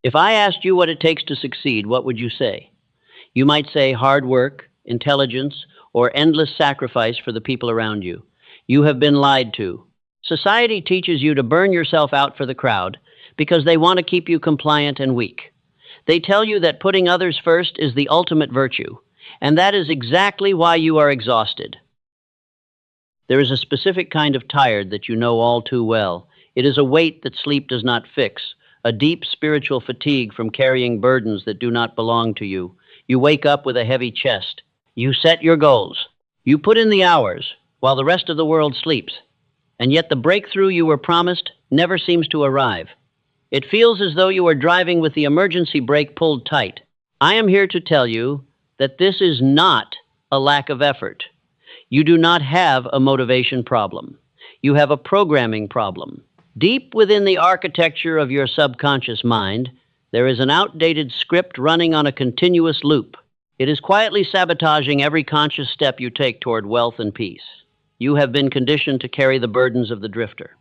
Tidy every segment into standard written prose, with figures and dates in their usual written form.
If I asked you what it takes to succeed, what would you say? You might say hard work, intelligence, or endless sacrifice for the people around you. You have been lied to. Society teaches you to burn yourself out for the crowd because they want to keep you compliant and weak. They tell you that putting others first is the ultimate virtue, and that is exactly why you are exhausted. There is a specific kind of tired that you know all too well. It is a weight that sleep does not fix, a deep spiritual fatigue from carrying burdens that do not belong to you. You wake up with a heavy chest. You set your goals. You put in the hours while the rest of the world sleeps. And yet the breakthrough you were promised never seems to arrive. It feels as though you are driving with the emergency brake pulled tight. I am here to tell you that this is not a lack of effort. You do not have a motivation problem. You have a programming problem. Deep within the architecture of your subconscious mind, there is an outdated script running on a continuous loop. It is quietly sabotaging every conscious step you take toward wealth and peace. You have been conditioned to carry the burdens of the drifter.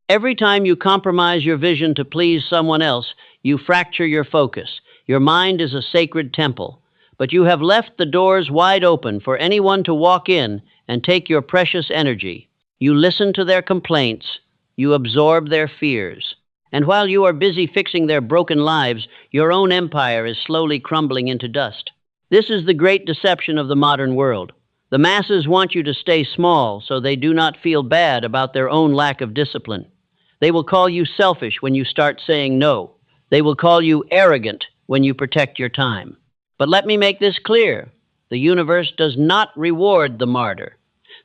Every time you compromise your vision to please someone else, you fracture your focus. Your mind is a sacred temple, but you have left the doors wide open for anyone to walk in and take your precious energy. You listen to their complaints, you absorb their fears, and while you are busy fixing their broken lives, your own empire is slowly crumbling into dust. This is the great deception of the modern world. The masses want you to stay small so they do not feel bad about their own lack of discipline. They will call you selfish when you start saying no. They will call you arrogant when you protect your time. But let me make this clear. The universe does not reward the martyr.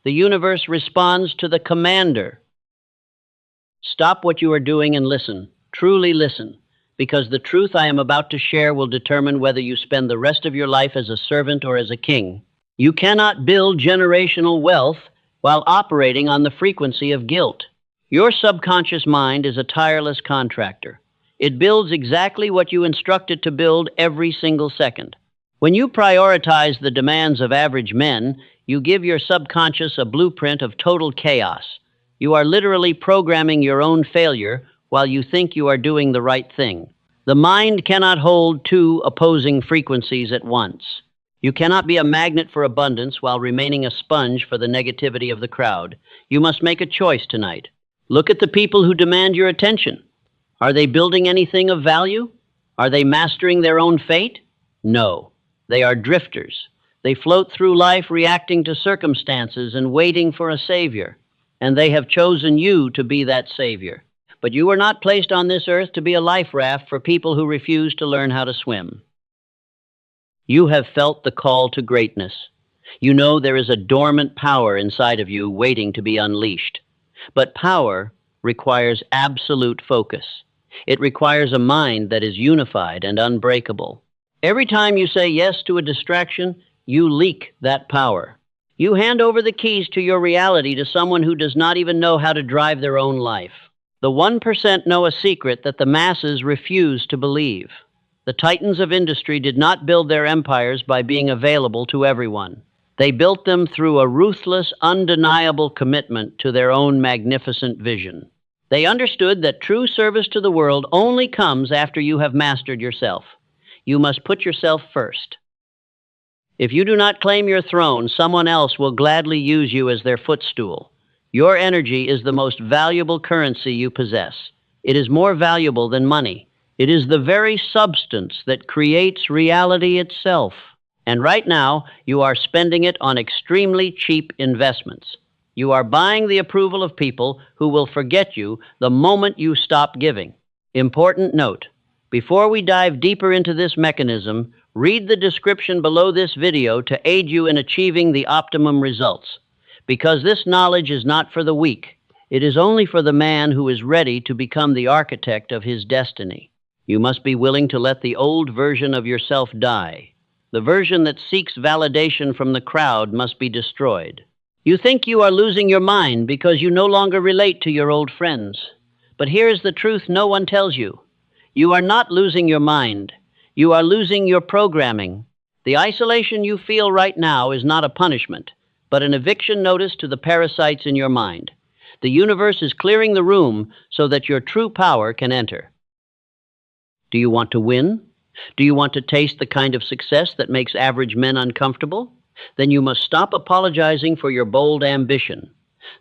The universe responds to the commander. Stop what you are doing and listen. Truly listen, because the truth I am about to share will determine whether you spend the rest of your life as a servant or as a king. You cannot build generational wealth while operating on the frequency of guilt. Your subconscious mind is a tireless contractor. It builds exactly what you instruct it to build every single second. When you prioritize the demands of average men, you give your subconscious a blueprint of total chaos. You are literally programming your own failure while you think you are doing the right thing. The mind cannot hold two opposing frequencies at once. You cannot be a magnet for abundance while remaining a sponge for the negativity of the crowd. You must make a choice tonight. Look at the people who demand your attention. Are they building anything of value? Are they mastering their own fate? No. They are drifters. They float through life reacting to circumstances and waiting for a savior. And they have chosen you to be that savior. But you were not placed on this earth to be a life raft for people who refuse to learn how to swim. You have felt the call to greatness. You know there is a dormant power inside of you waiting to be unleashed. But power requires absolute focus. It requires a mind that is unified and unbreakable. Every time you say yes to a distraction, you leak that power. You hand over the keys to your reality to someone who does not even know how to drive their own life. The 1% know a secret that the masses refuse to believe. The titans of industry did not build their empires by being available to everyone. They built them through a ruthless, undeniable commitment to their own magnificent vision. They understood that true service to the world only comes after you have mastered yourself. You must put yourself first. If you do not claim your throne, someone else will gladly use you as their footstool. Your energy is the most valuable currency you possess. It is more valuable than money. It is the very substance that creates reality itself. And right now, you are spending it on extremely cheap investments. You are buying the approval of people who will forget you the moment you stop giving. Important note: before we dive deeper into this mechanism, read the description below this video to aid you in achieving the optimum results. Because this knowledge is not for the weak. It is only for the man who is ready to become the architect of his destiny. You must be willing to let the old version of yourself die. The version that seeks validation from the crowd must be destroyed. You think you are losing your mind because you no longer relate to your old friends. But here is the truth no one tells you. You are not losing your mind. You are losing your programming. The isolation you feel right now is not a punishment, but an eviction notice to the parasites in your mind. The universe is clearing the room so that your true power can enter. Do you want to win? Do you want to taste the kind of success that makes average men uncomfortable? Then you must stop apologizing for your bold ambition.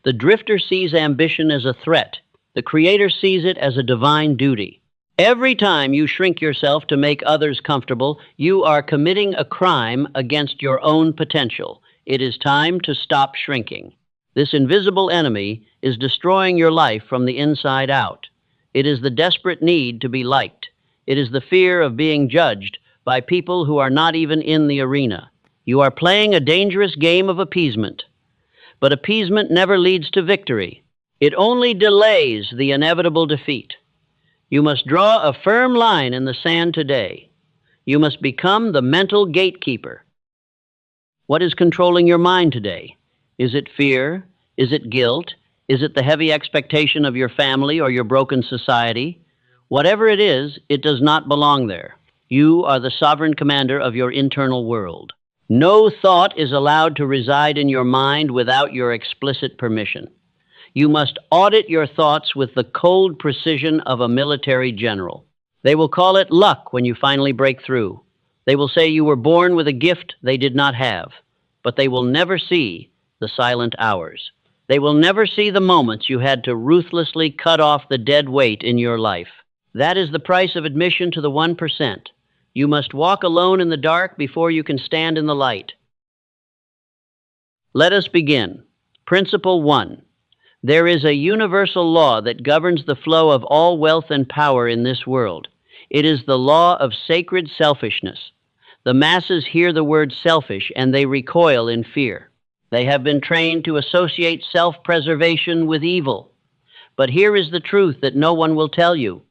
The drifter sees ambition as a threat. The creator sees it as a divine duty. Every time you shrink yourself to make others comfortable, you are committing a crime against your own potential. It is time to stop shrinking. This invisible enemy is destroying your life from the inside out. It is the desperate need to be liked. It is the fear of being judged by people who are not even in the arena. You are playing a dangerous game of appeasement. But appeasement never leads to victory. It only delays the inevitable defeat. You must draw a firm line in the sand today. You must become the mental gatekeeper. What is controlling your mind today? Is it fear? Is it guilt? Is it the heavy expectation of your family or your broken society? Whatever it is, it does not belong there. You are the sovereign commander of your internal world. No thought is allowed to reside in your mind without your explicit permission. You must audit your thoughts with the cold precision of a military general. They will call it luck when you finally break through. They will say you were born with a gift they did not have, but they will never see the silent hours. They will never see the moments you had to ruthlessly cut off the dead weight in your life. That is the price of admission to the 1%. You must walk alone in the dark before you can stand in the light. Let us begin. Principle 1. There is a universal law that governs the flow of all wealth and power in this world. It is the law of sacred selfishness. The masses hear the word selfish and they recoil in fear. They have been trained to associate self-preservation with evil. But here is the truth that no one will tell you.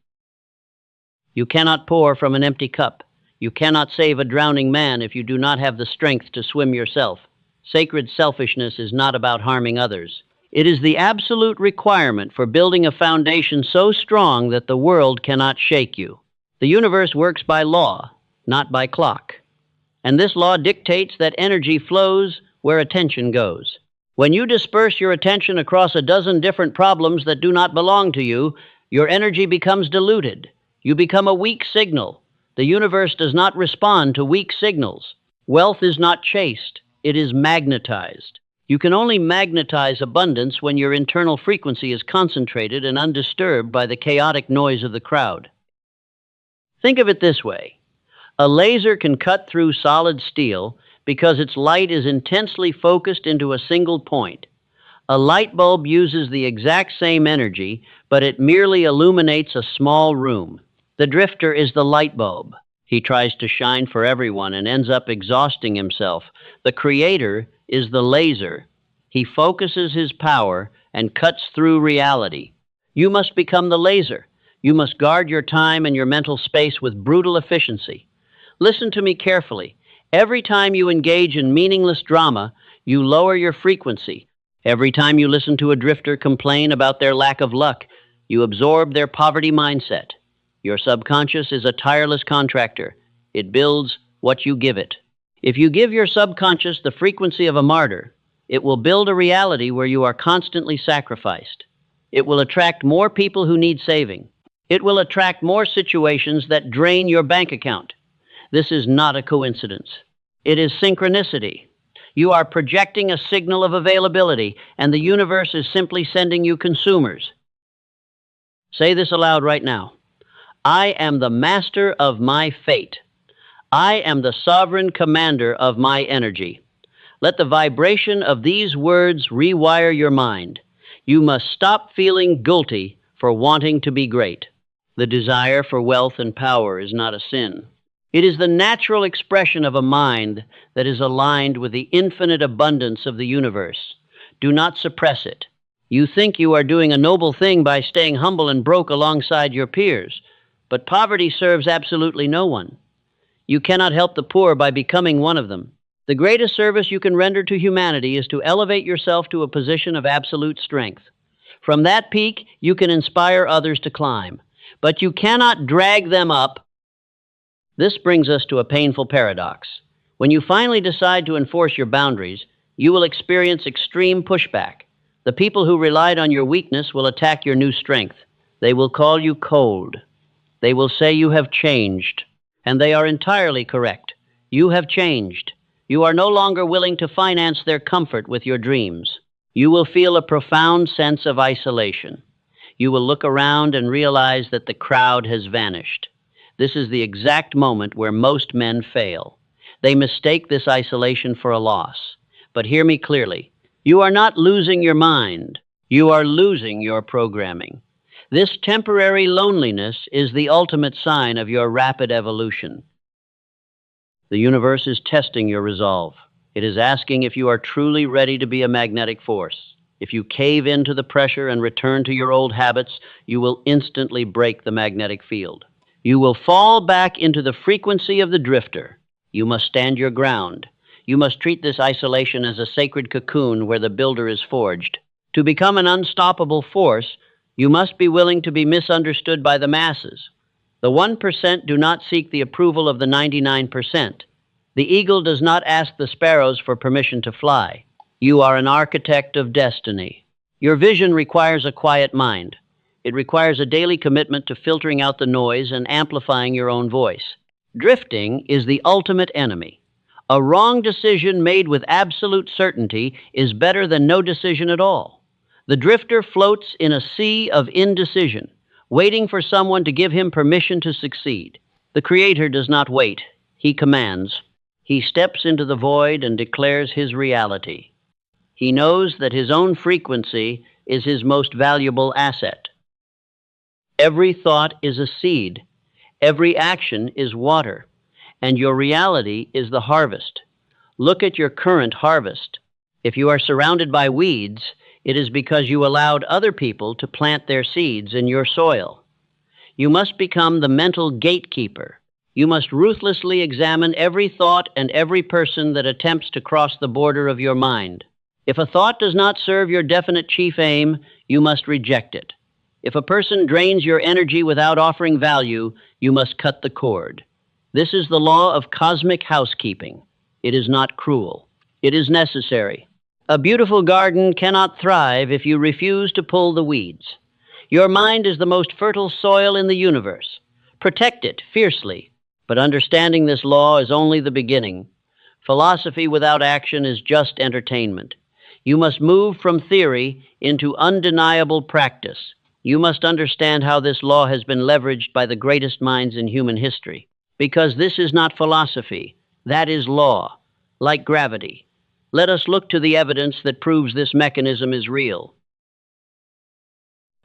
You cannot pour from an empty cup. You cannot save a drowning man if you do not have the strength to swim yourself. Sacred selfishness is not about harming others. It is the absolute requirement for building a foundation so strong that the world cannot shake you. The universe works by law, not by clock. And this law dictates that energy flows where attention goes. When you disperse your attention across a dozen different problems that do not belong to you, your energy becomes diluted. You become a weak signal. The universe does not respond to weak signals. Wealth is not chased. It is magnetized. You can only magnetize abundance when your internal frequency is concentrated and undisturbed by the chaotic noise of the crowd. Think of it this way. A laser can cut through solid steel because its light is intensely focused into a single point. A light bulb uses the exact same energy, but it merely illuminates a small room. The drifter is the light bulb. He tries to shine for everyone and ends up exhausting himself. The creator is the laser. He focuses his power and cuts through reality. You must become the laser. You must guard your time and your mental space with brutal efficiency. Listen to me carefully. Every time you engage in meaningless drama, you lower your frequency. Every time you listen to a drifter complain about their lack of luck, you absorb their poverty mindset. Your subconscious is a tireless contractor. It builds what you give it. If you give your subconscious the frequency of a martyr, it will build a reality where you are constantly sacrificed. It will attract more people who need saving. It will attract more situations that drain your bank account. This is not a coincidence. It is synchronicity. You are projecting a signal of availability, and the universe is simply sending you consumers. Say this aloud right now. I am the master of my fate. I am the sovereign commander of my energy. Let the vibration of these words rewire your mind. You must stop feeling guilty for wanting to be great. The desire for wealth and power is not a sin. It is the natural expression of a mind that is aligned with the infinite abundance of the universe. Do not suppress it. You think you are doing a noble thing by staying humble and broke alongside your peers. But poverty serves absolutely no one. You cannot help the poor by becoming one of them. The greatest service you can render to humanity is to elevate yourself to a position of absolute strength. From that peak, you can inspire others to climb, but you cannot drag them up. This brings us to a painful paradox. When you finally decide to enforce your boundaries, you will experience extreme pushback. The people who relied on your weakness will attack your new strength. They will call you cold. They will say you have changed, and they are entirely correct. You have changed. You are no longer willing to finance their comfort with your dreams. You will feel a profound sense of isolation. You will look around and realize that the crowd has vanished. This is the exact moment where most men fail. They mistake this isolation for a loss. But hear me clearly. You are not losing your mind. You are losing your programming. This temporary loneliness is the ultimate sign of your rapid evolution. The universe is testing your resolve. It is asking if you are truly ready to be a magnetic force. If you cave into the pressure and return to your old habits, you will instantly break the magnetic field. You will fall back into the frequency of the drifter. You must stand your ground. You must treat this isolation as a sacred cocoon where the builder is forged. To become an unstoppable force, you must be willing to be misunderstood by the masses. The 1% do not seek the approval of the 99%. The eagle does not ask the sparrows for permission to fly. You are an architect of destiny. Your vision requires a quiet mind. It requires a daily commitment to filtering out the noise and amplifying your own voice. Drifting is the ultimate enemy. A wrong decision made with absolute certainty is better than no decision at all. The drifter floats in a sea of indecision, waiting for someone to give him permission to succeed. The Creator does not wait. He commands. He steps into the void and declares his reality. He knows that his own frequency is his most valuable asset. Every thought is a seed. Every action is water. And your reality is the harvest. Look at your current harvest. If you are surrounded by weeds, it is because you allowed other people to plant their seeds in your soil. You must become the mental gatekeeper. You must ruthlessly examine every thought and every person that attempts to cross the border of your mind. If a thought does not serve your definite chief aim, you must reject it. If a person drains your energy without offering value, you must cut the cord. This is the law of cosmic housekeeping. It is not cruel. It is necessary. A beautiful garden cannot thrive if you refuse to pull the weeds. Your mind is the most fertile soil in the universe. Protect it fiercely, but understanding this law is only the beginning. Philosophy without action is just entertainment. You must move from theory into undeniable practice. You must understand how this law has been leveraged by the greatest minds in human history. Because this is not philosophy, that is law, like gravity. Let us look to the evidence that proves this mechanism is real.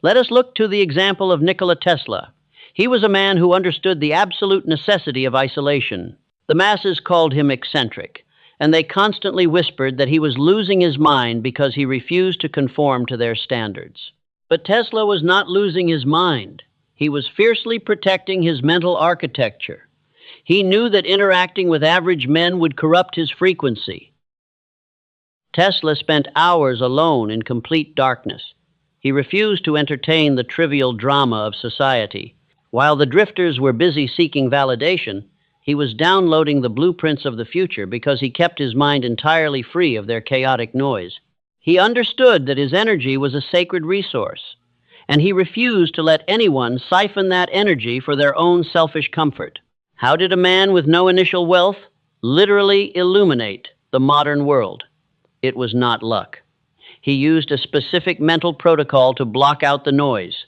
Let us look to the example of Nikola Tesla. He was a man who understood the absolute necessity of isolation. The masses called him eccentric, and they constantly whispered that he was losing his mind because he refused to conform to their standards. But Tesla was not losing his mind. He was fiercely protecting his mental architecture. He knew that interacting with average men would corrupt his frequency. Tesla spent hours alone in complete darkness. He refused to entertain the trivial drama of society. While the drifters were busy seeking validation, he was downloading the blueprints of the future because he kept his mind entirely free of their chaotic noise. He understood that his energy was a sacred resource, and he refused to let anyone siphon that energy for their own selfish comfort. How did a man with no initial wealth literally illuminate the modern world? It was not luck. He used a specific mental protocol to block out the noise.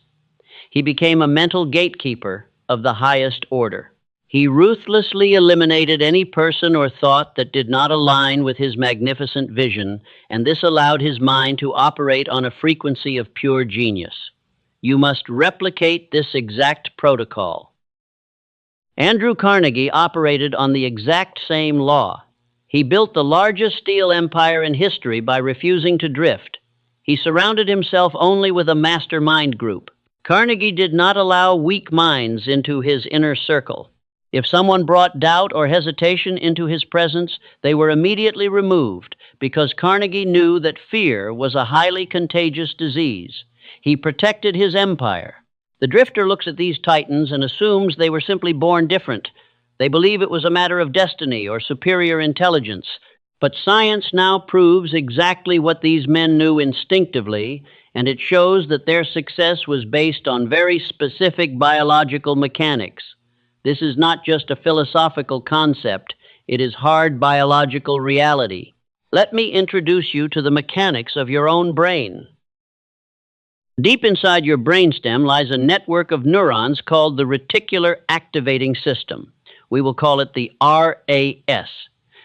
He became a mental gatekeeper of the highest order. He ruthlessly eliminated any person or thought that did not align with his magnificent vision, and this allowed his mind to operate on a frequency of pure genius. You must replicate this exact protocol. Andrew Carnegie operated on the exact same law. He built the largest steel empire in history by refusing to drift. He surrounded himself only with a mastermind group. Carnegie did not allow weak minds into his inner circle. If someone brought doubt or hesitation into his presence, they were immediately removed because Carnegie knew that fear was a highly contagious disease. He protected his empire. The drifter looks at these titans and assumes they were simply born different. They believe it was a matter of destiny or superior intelligence. But science now proves exactly what these men knew instinctively, and it shows that their success was based on very specific biological mechanics. This is not just a philosophical concept, it is hard biological reality. Let me introduce you to the mechanics of your own brain. Deep inside your brainstem lies a network of neurons called the Reticular Activating System. We will call it the RAS.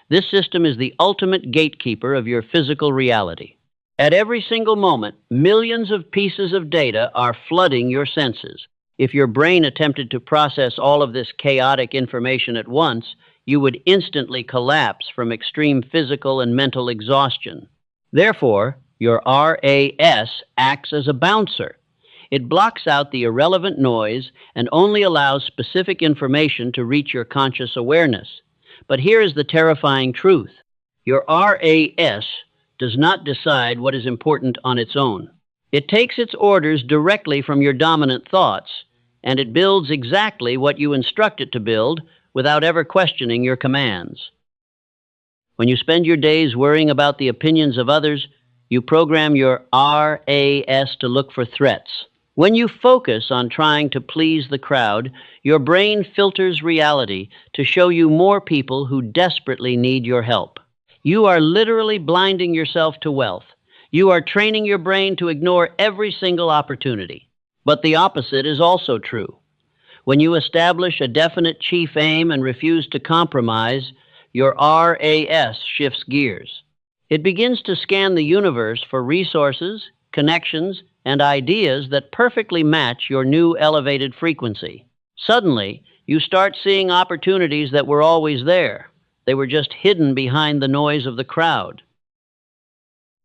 This system is the ultimate gatekeeper of your physical reality. At every single moment, millions of pieces of data are flooding your senses. If your brain attempted to process all of this chaotic information at once, you would instantly collapse from extreme physical and mental exhaustion. Therefore, your RAS acts as a bouncer. It blocks out the irrelevant noise and only allows specific information to reach your conscious awareness. But here is the terrifying truth. Your RAS does not decide what is important on its own. It takes its orders directly from your dominant thoughts, and it builds exactly what you instruct it to build without ever questioning your commands. When you spend your days worrying about the opinions of others, you program your RAS to look for threats. When you focus on trying to please the crowd, your brain filters reality to show you more people who desperately need your help. You are literally blinding yourself to wealth. You are training your brain to ignore every single opportunity. But the opposite is also true. When you establish a definite chief aim and refuse to compromise, your RAS shifts gears. It begins to scan the universe for resources, connections, and ideas that perfectly match your new elevated frequency. Suddenly, you start seeing opportunities that were always there. They were just hidden behind the noise of the crowd.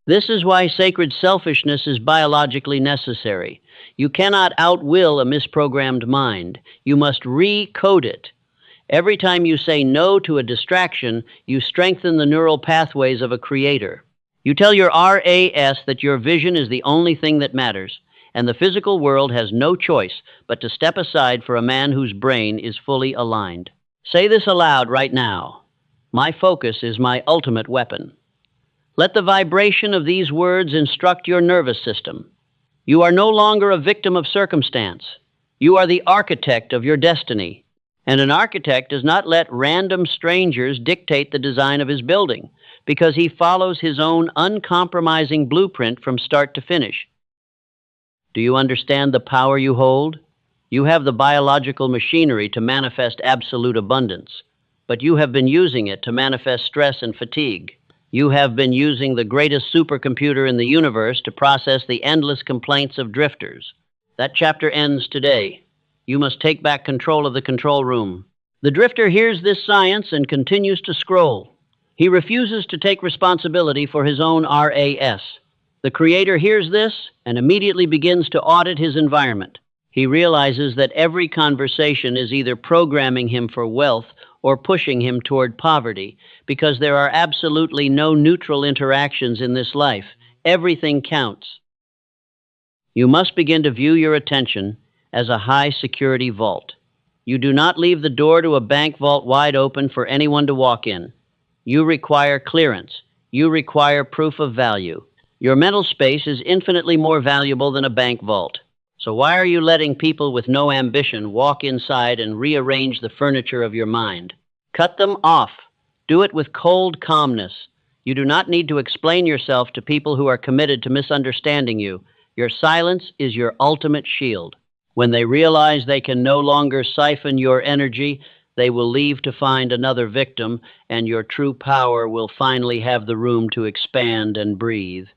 This is why sacred selfishness is biologically necessary. You cannot outwill a misprogrammed mind. You must recode it. Every time you say no to a distraction, you strengthen the neural pathways of a creator. You tell your RAS that your vision is the only thing that matters, and the physical world has no choice but to step aside for a man whose brain is fully aligned. Say this aloud right now. My focus is my ultimate weapon. Let the vibration of these words instruct your nervous system. You are no longer a victim of circumstance. You are the architect of your destiny. And an architect does not let random strangers dictate the design of his building, because he follows his own uncompromising blueprint from start to finish. Do you understand the power you hold? You have the biological machinery to manifest absolute abundance, but you have been using it to manifest stress and fatigue. You have been using the greatest supercomputer in the universe to process the endless complaints of drifters. That chapter ends today. You must take back control of the control room. The drifter hears this science and continues to scroll. He refuses to take responsibility for his own RAS. The creator hears this and immediately begins to audit his environment. He realizes that every conversation is either programming him for wealth or pushing him toward poverty, because there are absolutely no neutral interactions in this life. Everything counts. You must begin to view your attention as a high-security vault. You do not leave the door to a bank vault wide open for anyone to walk in. You require clearance. You require proof of value. Your mental space is infinitely more valuable than a bank vault. So why are you letting people with no ambition walk inside and rearrange the furniture of your mind? Cut them off. Do it with cold calmness. You do not need to explain yourself to people who are committed to misunderstanding you. Your silence is your ultimate shield. When they realize they can no longer siphon your energy, they will leave to find another victim, and your true power will finally have the room to expand and breathe.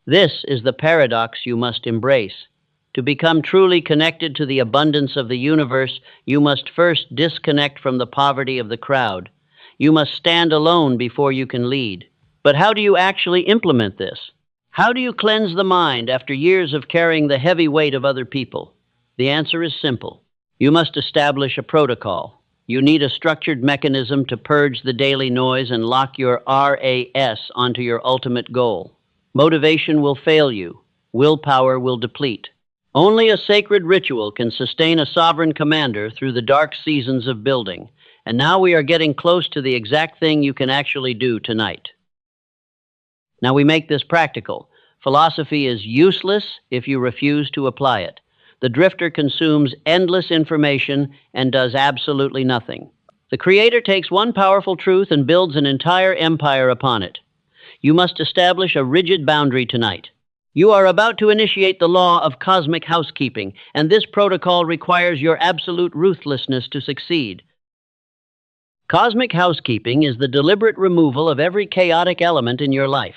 This is the paradox you must embrace. To become truly connected to the abundance of the universe, you must first disconnect from the poverty of the crowd. You must stand alone before you can lead. But how do you actually implement this? How do you cleanse the mind after years of carrying the heavy weight of other people? The answer is simple. You must establish a protocol. You need a structured mechanism to purge the daily noise and lock your RAS onto your ultimate goal. Motivation will fail you. Willpower will deplete. Only a sacred ritual can sustain a sovereign commander through the dark seasons of building, And now we are getting close to the exact thing you can actually do tonight. Now we make this practical. Philosophy is useless if you refuse to apply it. The drifter consumes endless information and does absolutely nothing. The creator takes one powerful truth and builds an entire empire upon it. You must establish a rigid boundary tonight. You are about to initiate the law of cosmic housekeeping, and this protocol requires your absolute ruthlessness to succeed. Cosmic housekeeping is the deliberate removal of every chaotic element in your life.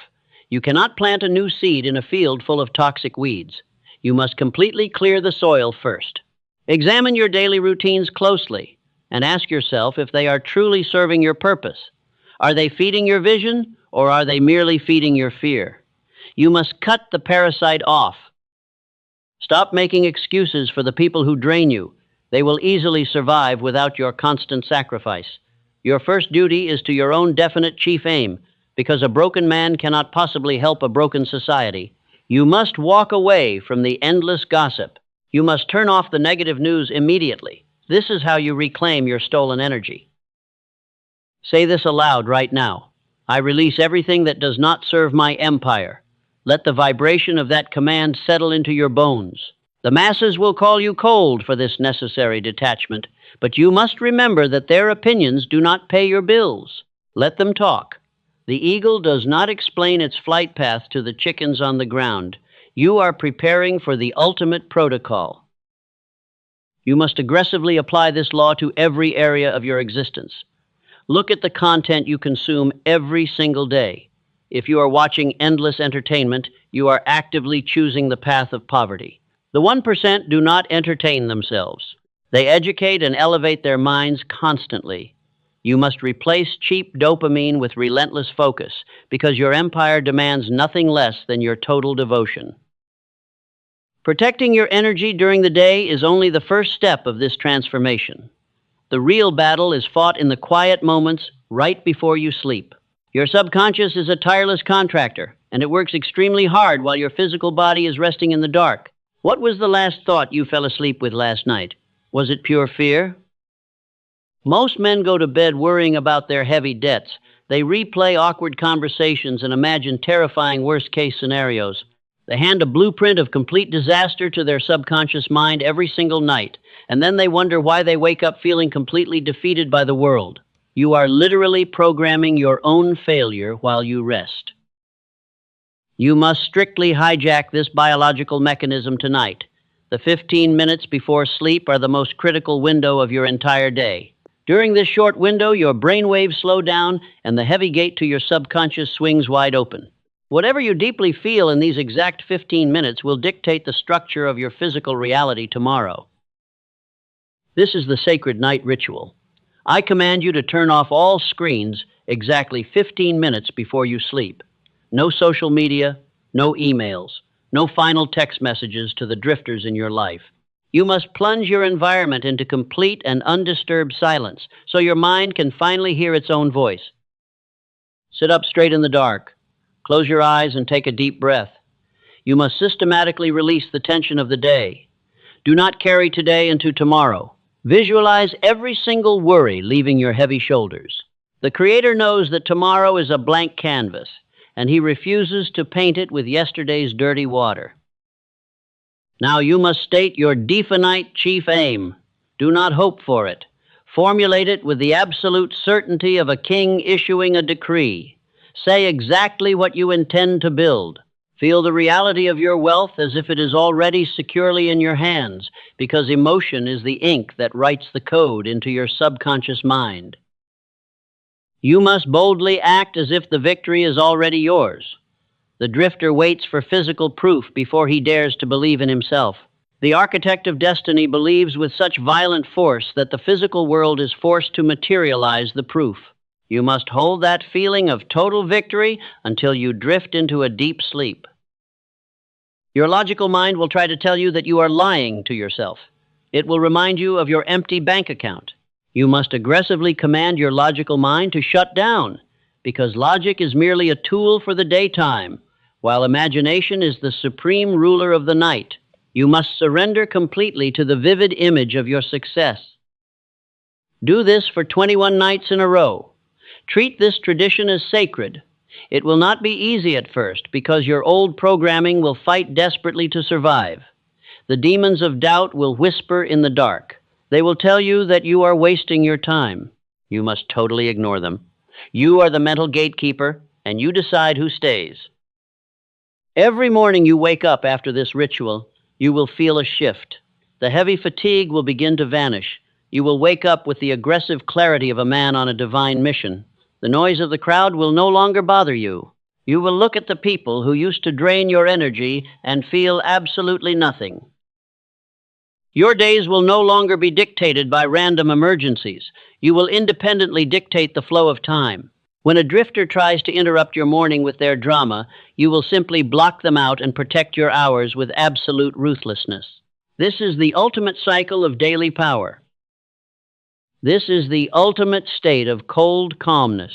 You cannot plant a new seed in a field full of toxic weeds. You must completely clear the soil first. Examine your daily routines closely and ask yourself if they are truly serving your purpose. Are they feeding your vision, or are they merely feeding your fear? You must cut the parasite off. Stop making excuses for the people who drain you. They will easily survive without your constant sacrifice. Your first duty is to your own definite chief aim, because a broken man cannot possibly help a broken society. You must walk away from the endless gossip. You must turn off the negative news immediately. This is how you reclaim your stolen energy. Say this aloud right now. I release everything that does not serve my empire. Let the vibration of that command settle into your bones. The masses will call you cold for this necessary detachment, but you must remember that their opinions do not pay your bills. Let them talk. The eagle does not explain its flight path to the chickens on the ground. You are preparing for the ultimate protocol. You must aggressively apply this law to every area of your existence. Look at the content you consume every single day. If you are watching endless entertainment, you are actively choosing the path of poverty. The 1% do not entertain themselves. They educate and elevate their minds constantly. You must replace cheap dopamine with relentless focus, because your empire demands nothing less than your total devotion. Protecting your energy during the day is only the first step of this transformation. The real battle is fought in the quiet moments right before you sleep. Your subconscious is a tireless contractor, and it works extremely hard while your physical body is resting in the dark. What was the last thought you fell asleep with last night? Was it pure fear? Most men go to bed worrying about their heavy debts. They replay awkward conversations and imagine terrifying worst-case scenarios. They hand a blueprint of complete disaster to their subconscious mind every single night, and then they wonder why they wake up feeling completely defeated by the world. You are literally programming your own failure while you rest. You must strictly hijack this biological mechanism tonight. The 15 minutes before sleep are the most critical window of your entire day. During this short window, your brainwaves slow down and the heavy gate to your subconscious swings wide open. Whatever you deeply feel in these exact 15 minutes will dictate the structure of your physical reality tomorrow. This is the sacred night ritual. I command you to turn off all screens exactly 15 minutes before you sleep. No social media, no emails, no final text messages to the drifters in your life. You must plunge your environment into complete and undisturbed silence so your mind can finally hear its own voice. Sit up straight in the dark. Close your eyes and take a deep breath. You must systematically release the tension of the day. Do not carry today into tomorrow. Visualize every single worry leaving your heavy shoulders. The Creator knows that tomorrow is a blank canvas, and He refuses to paint it with yesterday's dirty water. Now you must state your definite chief aim. Do not hope for it. Formulate it with the absolute certainty of a king issuing a decree. Say exactly what you intend to build. Feel the reality of your wealth as if it is already securely in your hands, because emotion is the ink that writes the code into your subconscious mind. You must boldly act as if the victory is already yours. The drifter waits for physical proof before he dares to believe in himself. The architect of destiny believes with such violent force that the physical world is forced to materialize the proof. You must hold that feeling of total victory until you drift into a deep sleep. Your logical mind will try to tell you that you are lying to yourself. It will remind you of your empty bank account. You must aggressively command your logical mind to shut down, because logic is merely a tool for the daytime, while imagination is the supreme ruler of the night. You must surrender completely to the vivid image of your success. Do this for 21 nights in a row. Treat this tradition as sacred. It will not be easy at first because your old programming will fight desperately to survive. The demons of doubt will whisper in the dark. They will tell you that you are wasting your time. You must totally ignore them. You are the mental gatekeeper, and you decide who stays. Every morning you wake up after this ritual, you will feel a shift. The heavy fatigue will begin to vanish. You will wake up with the aggressive clarity of a man on a divine mission. The noise of the crowd will no longer bother you. You will look at the people who used to drain your energy and feel absolutely nothing. Your days will no longer be dictated by random emergencies. You will independently dictate the flow of time. When a drifter tries to interrupt your morning with their drama, you will simply block them out and protect your hours with absolute ruthlessness. This is the ultimate cycle of daily power. This is the ultimate state of cold calmness.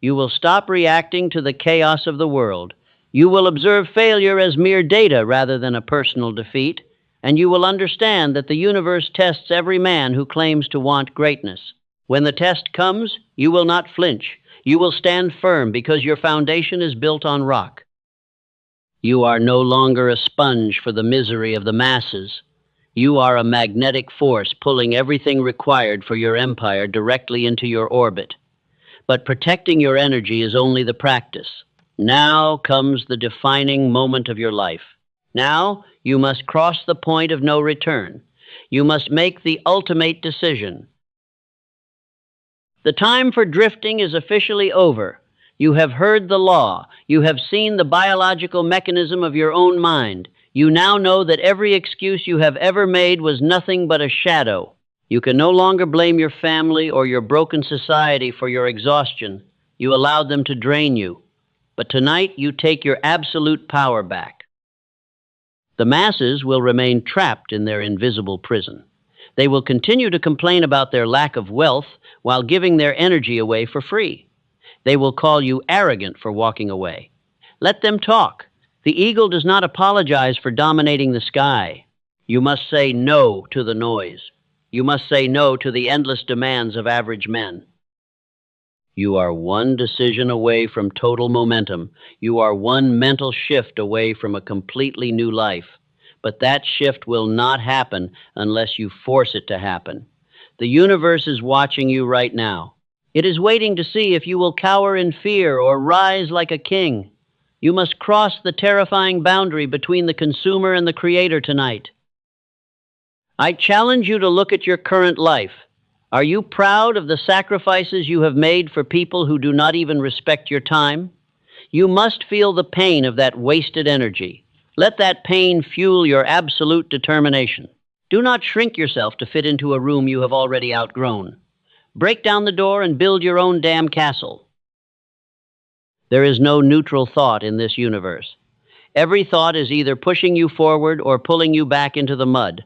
You will stop reacting to the chaos of the world. You will observe failure as mere data rather than a personal defeat, and you will understand that the universe tests every man who claims to want greatness. When the test comes, you will not flinch. You will stand firm because your foundation is built on rock. You are no longer a sponge for the misery of the masses. You are a magnetic force pulling everything required for your empire directly into your orbit. But protecting your energy is only the practice. Now comes the defining moment of your life. Now you must cross the point of no return. You must make the ultimate decision. The time for drifting is officially over. You have heard the law. You have seen the biological mechanism of your own mind. You now know that every excuse you have ever made was nothing but a shadow. You can no longer blame your family or your broken society for your exhaustion. You allowed them to drain you. But tonight you take your absolute power back. The masses will remain trapped in their invisible prison. They will continue to complain about their lack of wealth while giving their energy away for free. They will call you arrogant for walking away. Let them talk. The eagle does not apologize for dominating the sky. You must say no to the noise. You must say no to the endless demands of average men. You are one decision away from total momentum. You are one mental shift away from a completely new life. But that shift will not happen unless you force it to happen. The universe is watching you right now. It is waiting to see if you will cower in fear or rise like a king. You must cross the terrifying boundary between the consumer and the creator tonight. I challenge you to look at your current life. Are you proud of the sacrifices you have made for people who do not even respect your time? You must feel the pain of that wasted energy. Let that pain fuel your absolute determination. Do not shrink yourself to fit into a room you have already outgrown. Break down the door and build your own damn castle. There is no neutral thought in this universe. Every thought is either pushing you forward or pulling you back into the mud.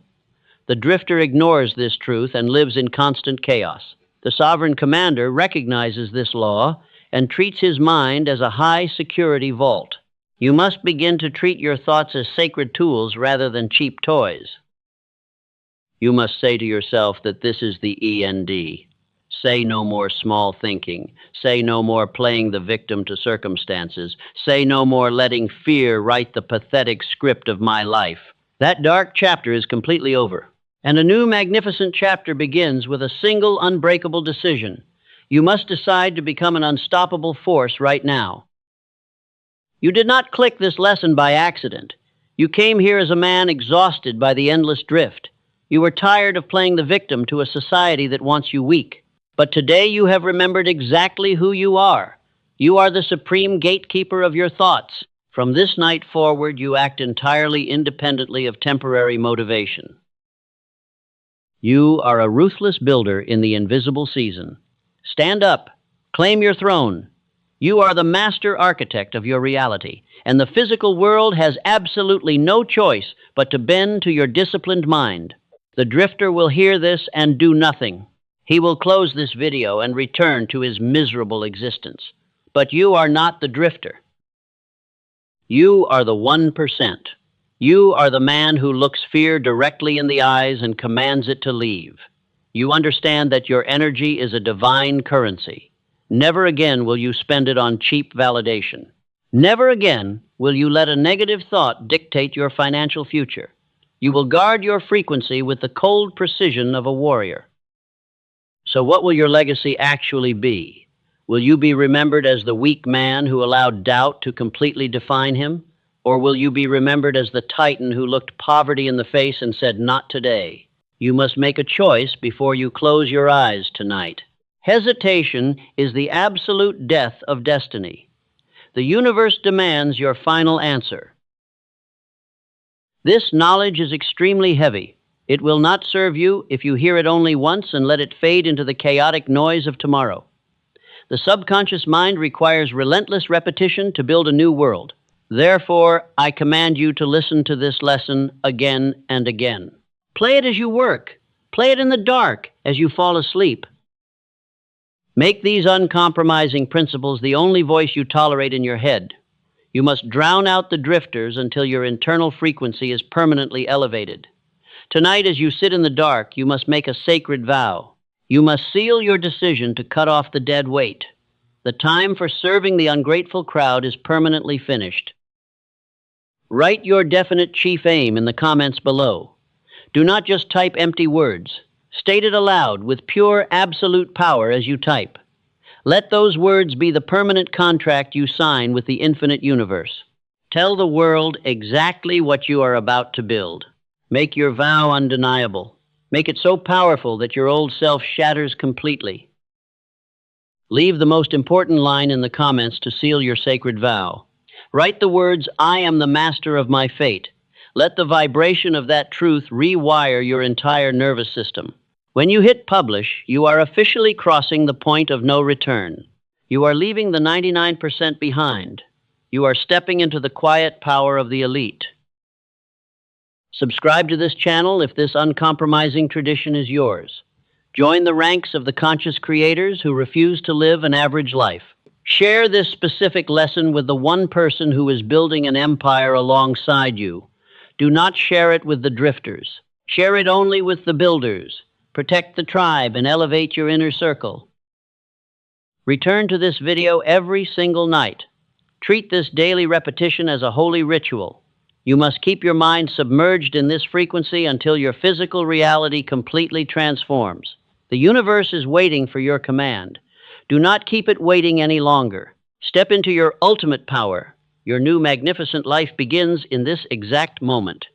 The drifter ignores this truth and lives in constant chaos. The sovereign commander recognizes this law and treats his mind as a high-security vault. You must begin to treat your thoughts as sacred tools rather than cheap toys. You must say to yourself that this is the END. Say no more small thinking. Say no more playing the victim to circumstances. Say no more letting fear write the pathetic script of my life. That dark chapter is completely over, and a new magnificent chapter begins with a single unbreakable decision. You must decide to become an unstoppable force right now. You did not click this lesson by accident. You came here as a man exhausted by the endless drift. You were tired of playing the victim to a society that wants you weak. But today you have remembered exactly who you are. You are the supreme gatekeeper of your thoughts. From this night forward, you act entirely independently of temporary motivation. You are a ruthless builder in the invisible season. Stand up. Claim your throne. You are the master architect of your reality, and the physical world has absolutely no choice but to bend to your disciplined mind. The drifter will hear this and do nothing. He will close this video and return to his miserable existence. But you are not the drifter. You are the 1%. You are the man who looks fear directly in the eyes and commands it to leave. You understand that your energy is a divine currency. Never again will you spend it on cheap validation. Never again will you let a negative thought dictate your financial future. You will guard your frequency with the cold precision of a warrior. So what will your legacy actually be? Will you be remembered as the weak man who allowed doubt to completely define him? Or will you be remembered as the titan who looked poverty in the face and said, "Not today"? You must make a choice before you close your eyes tonight. Hesitation is the absolute death of destiny. The universe demands your final answer. This knowledge is extremely heavy. It will not serve you if you hear it only once and let it fade into the chaotic noise of tomorrow. The subconscious mind requires relentless repetition to build a new world. Therefore, I command you to listen to this lesson again and again. Play it as you work. Play it in the dark as you fall asleep. Make these uncompromising principles the only voice you tolerate in your head. You must drown out the drifters until your internal frequency is permanently elevated. Tonight, as you sit in the dark, you must make a sacred vow. You must seal your decision to cut off the dead weight. The time for serving the ungrateful crowd is permanently finished. Write your definite chief aim in the comments below. Do not just type empty words. State it aloud with pure, absolute power as you type. Let those words be the permanent contract you sign with the infinite universe. Tell the world exactly what you are about to build. Make your vow undeniable. Make it so powerful that your old self shatters completely. Leave the most important line in the comments to seal your sacred vow. Write the words, "I am the master of my fate." Let the vibration of that truth rewire your entire nervous system. When you hit publish, you are officially crossing the point of no return. You are leaving the 99% behind. You are stepping into the quiet power of the elite. Subscribe to this channel if this uncompromising tradition is yours. Join the ranks of the conscious creators who refuse to live an average life. Share this specific lesson with the one person who is building an empire alongside you. Do not share it with the drifters. Share it only with the builders. Protect the tribe and elevate your inner circle. Return to this video every single night. Treat this daily repetition as a holy ritual. You must keep your mind submerged in this frequency until your physical reality completely transforms. The universe is waiting for your command. Do not keep it waiting any longer. Step into your ultimate power. Your new magnificent life begins in this exact moment.